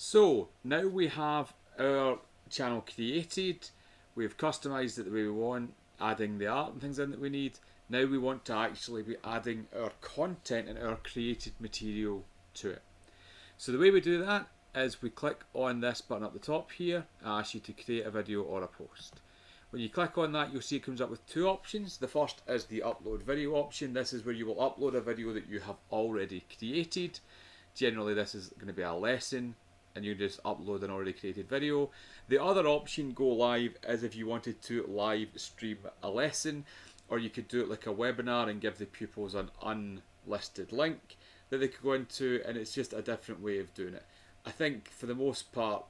So now we have our channel created, we've customized it the way we want, adding the art and things in that we need. Now we want to actually be adding our content and our created material to it. So the way we do that is we click on this button at the top here. It asks you to create a video or a post. When you click on that, you'll see it comes up with two options. The first is the upload video option. This is where you will upload a video that you have already created. Generally this is going to be a lesson and you just upload an already created video. The other option, go live, is if you wanted to live stream a lesson, or you could do it like a webinar and give the pupils an unlisted link that they could go into, and it's just a different way of doing it. I think for the most part,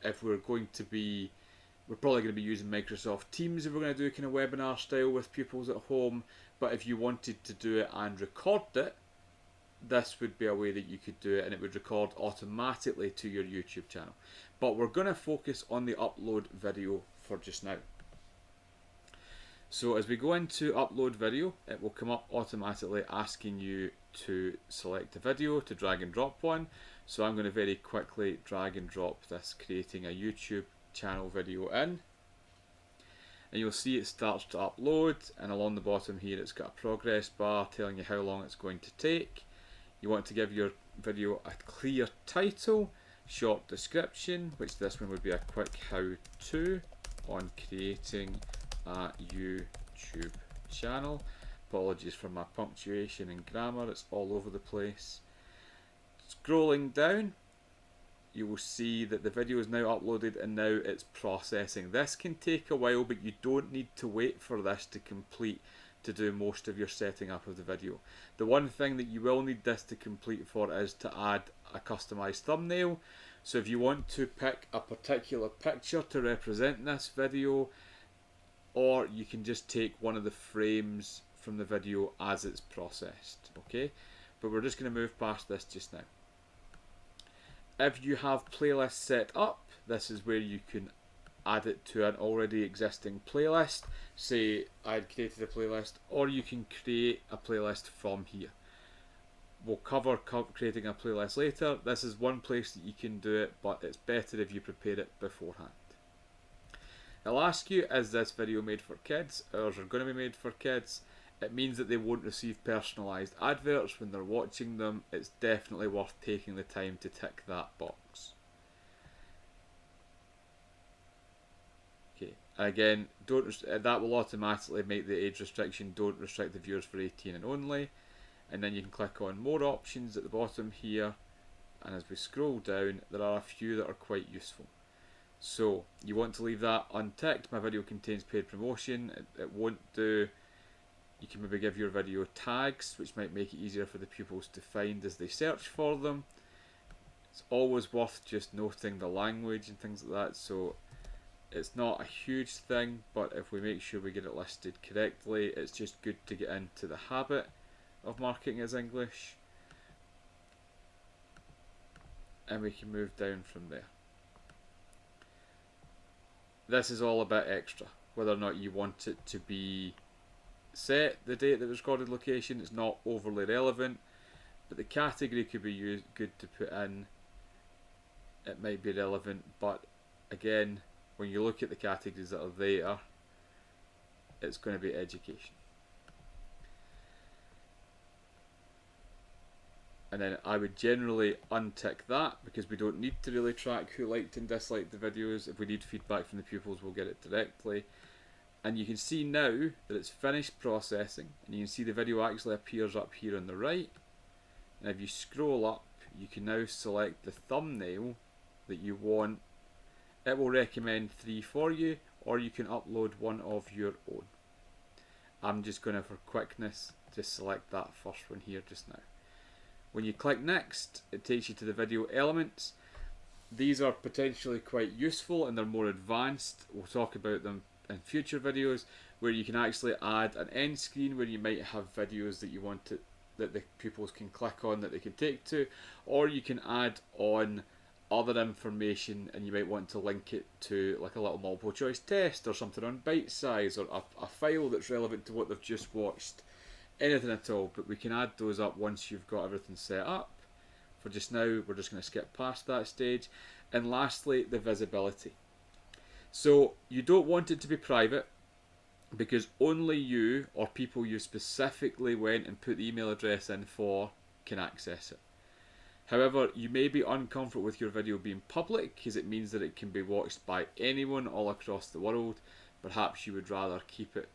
if we're probably going to be using Microsoft Teams if we're going to do kind of webinar style with pupils at home, but if you wanted to do it and record it, this would be a way that you could do it, and it would record automatically to your YouTube channel. But we're going to focus on the upload video for just now. So as we go into upload video, it will come up automatically asking you to select a video, to drag and drop one. So I'm going to very quickly drag and drop this, creating a YouTube channel video in. And you'll see it starts to upload, and along the bottom here it's got a progress bar telling you how long it's going to take. You want to give your video a clear title, short description, which this one would be a quick how-to on creating a YouTube channel. Apologies for my punctuation and grammar, it's all over the place. Scrolling down, you will see that the video is now uploaded and now it's processing. This can take a while, but you don't need to wait for this to complete to do most of your setting up of the video. The one thing that you will need this to complete for is to add a customized thumbnail. So if you want to pick a particular picture to represent this video, or you can just take one of the frames from the video as it's processed, okay? But we're just going to move past this just now. If you have playlists set up, this is where you can add it to an already existing playlist. Say I had created a playlist, or you can create a playlist from here. We'll cover creating a playlist later. This is one place that you can do it, but it's better if you prepare it beforehand. It'll ask you, is this video made for kids? Ours are going to be made for kids. It means that they won't receive personalised adverts when they're watching them. It's definitely worth taking the time to tick that box. Okay, again, that will automatically make the age restriction, don't restrict the viewers for 18 and only. And then you can click on more options at the bottom here, and as we scroll down, there are a few that are quite useful. So you want to leave that unticked. My video contains paid promotion. It won't do. You can maybe give your video tags, which might make it easier for the pupils to find as they search for them. It's always worth just noting the language and things like that. So it's not a huge thing, but if we make sure we get it listed correctly, it's just good to get into the habit of marking as English. And we can move down from there. This is all a bit extra. Whether or not you want it to be set, the date that was recorded, location, it's not overly relevant, but the category could be good to put in. It might be relevant, but again, when you look at the categories that are there, it's going to be education. And then I would generally untick that, because we don't need to really track who liked and disliked the videos. If we need feedback from the pupils, we'll get it directly. And you can see now that it's finished processing, and you can see the video actually appears up here on the right. And if you scroll up, you can now select the thumbnail that you want. It will recommend 3 for you, or you can upload one of your own. I'm just going to, for quickness, just select that first one here just now. When you click next, it takes you to the video elements. These are potentially quite useful and they're more advanced. We'll talk about them in future videos, where you can actually add an end screen where you might have videos that you want to, that the pupils can click on, that they can take to, or you can add on other information and you might want to link it to like a little multiple choice test or something on bite size, or a file that's relevant to what they've just watched. Anything at all, but we can add those up once you've got everything set up. For just now, we're just going to skip past that stage. And lastly, the visibility. So you don't want it to be private, because only you or people you specifically went and put the email address in for can access it. However, you may be uncomfortable with your video being public, because it means that it can be watched by anyone all across the world. Perhaps you would rather keep it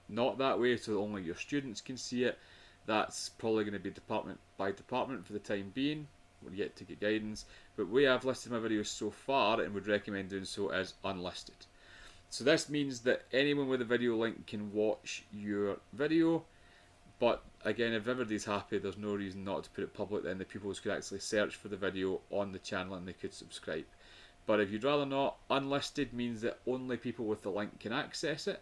not that way, so only your students can see it. That's probably going to be department by department for the time being. We're yet to get guidance, but we have listed my videos so far and would recommend doing so as unlisted. So this means that anyone with a video link can watch your video, but again, if everybody's happy, there's no reason not to put it public. Then the pupils could actually search for the video on the channel and they could subscribe. But if you'd rather not, unlisted means that only people with the link can access it.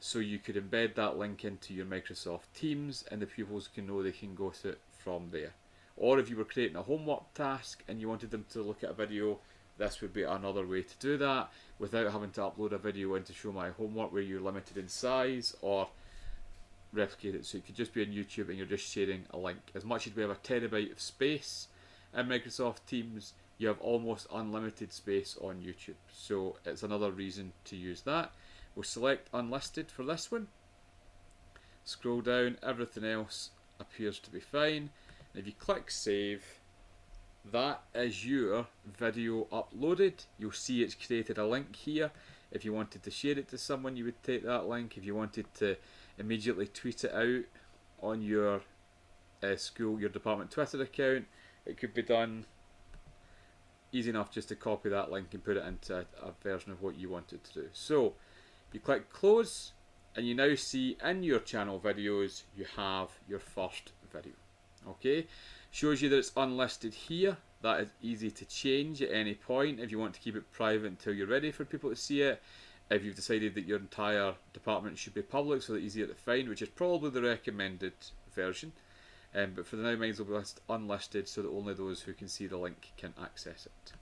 So you could embed that link into your Microsoft Teams and the pupils can know they can go to it from there. Or if you were creating a homework task and you wanted them to look at a video, this would be another way to do that without having to upload a video into Show My Homework where you're limited in size or replicate it. So it could just be on YouTube and you're just sharing a link. As much as we have a terabyte of space in Microsoft Teams, you have almost unlimited space on YouTube. So it's another reason to use that. We'll select unlisted for this one. Scroll down, everything else appears to be fine. And if you click save, that is your video uploaded. You'll see it's created a link here. If you wanted to share it to someone, you would take that link. If you wanted to immediately tweet it out on your your department Twitter account, it could be done. Easy enough just to copy that link and put it into a version of what you wanted to do. So you click close and you now see in your channel videos you have your first video. Okay, shows you that it's unlisted here. That is easy to change at any point if you want to keep it private until you're ready for people to see it. If you've decided that your entire department should be public so that it's easier to find, which is probably the recommended version. But for the now, mine will be unlisted so that only those who can see the link can access it.